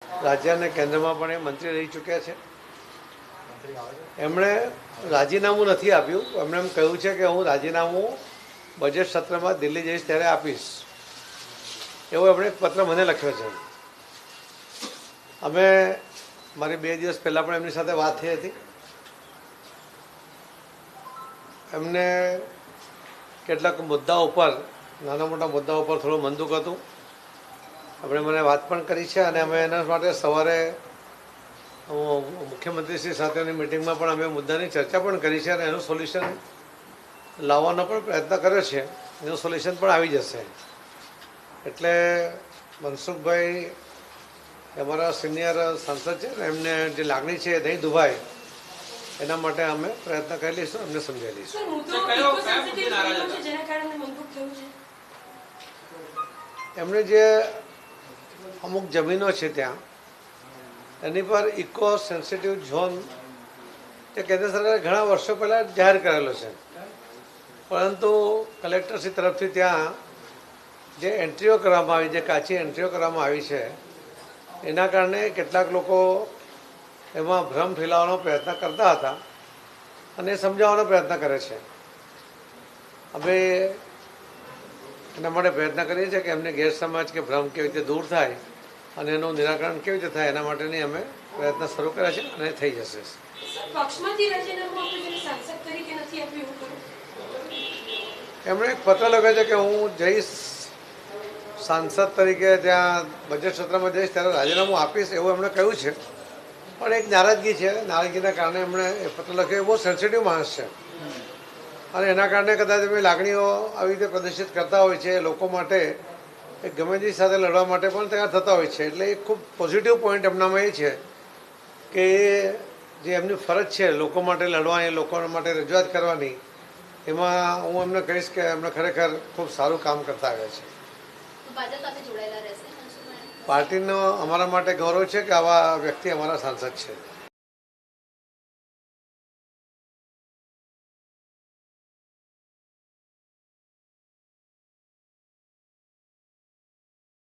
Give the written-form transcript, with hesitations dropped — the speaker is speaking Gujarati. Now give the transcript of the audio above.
રાજ્ય અને કેન્દ્રમાં પણ એ મંત્રી રહી ચૂક્યા છે. એમણે રાજીનામું નથી આપ્યું. એમણે એમ કહ્યું છે કે હું રાજીનામું બજેટ સત્રમાં દિલ્હી જઈશ ત્યારે આપીશ, એવો એમણે એક પત્ર મને લખ્યો છે. અમે મારી 2 દિવસ પહેલાં પણ એમની સાથે વાત થઈ હતી. એમને કેટલાક મુદ્દાઓ ઉપર, નાના મોટા મુદ્દાઓ ઉપર થોડું મનદુખ હતું. આપણે મને વાત પણ કરી છે અને અમે એના માટે સવારે મુખ્યમંત્રીશ્રી સાથેની મિટિંગમાં પણ અમે મુદ્દાની ચર્ચા પણ કરી છે અને એનું સોલ્યુશન લાવવાનો પણ પ્રયત્ન કર્યો છે. એનું સોલ્યુશન પણ આવી જશે. એટલે મનસુખભાઈ અમારા સિનિયર સાંસદ છે ને, એમને જે લાગણી છે એ નહીં દુભાય એના માટે અમે પ્રયત્ન કરી લઈશું, એમને સમજાવી લઈશું. એમણે જે અમુક જમીનો છે ત્યાં એની પર ઇકો સેન્સિટિવ ઝોન તે કેન્દ્ર સરકારે ઘણા વર્ષો પહેલાં જાહેર કરેલો છે, પરંતુ કલેક્ટરશ્રી તરફથી ત્યાં જે એન્ટ્રીઓ કરવામાં આવી, જે કાચી એન્ટ્રીઓ કરવામાં આવી છે એના કારણે કેટલાક લોકો એમાં ભ્રમ ફેલાવવાનો પ્રયત્ન કરતા હતા અને સમજાવવાનો પ્રયત્ન કરે છે. હવે એના માટે પ્રયત્ન કરીએ છીએ કે એમને ગેરસમજ કે ભ્રમ કેવી રીતે દૂર થાય અને એનું નિરાકરણ કેવી રીતે થાય એના માટેની અમે પ્રયત્ન શરૂ કર્યા છે અને થઈ જશે. એમણે એક પત્ર લખ્યો છે કે હું જઈશ સાંસદ તરીકે, ત્યાં બજેટ સત્રમાં જઈશ ત્યારે રાજીનામું આપીશ, એવું એમણે કહ્યું છે. પણ એક નારાજગી છે, નારાજગીના કારણે એમણે એ પત્ર લખ્યો. એ બહુ સેન્સિટિવ માણસ છે અને એના કારણે કદાચ એમની લાગણીઓ આવી રીતે પ્રદર્શિત કરતા હોય છે. લોકો માટે એ ગમે તે સાથે લડવા માટે પણ તૈયાર થતા હોય છે. એટલે એક ખૂબ પોઝિટિવ પોઈન્ટ એમનામાં એ છે કે જે એમની ફરજ છે લોકો માટે લડવાની, લોકો માટે રજૂઆત કરવાની, એમાં હું એમને કહીશ કે એમણે ખરેખર ખૂબ સારું કામ કરતા આવ્યા છે. પાર્ટીનો અમારા માટે ગૌરવ છે કે આવા વ્યક્તિ અમારા સાંસદ છે.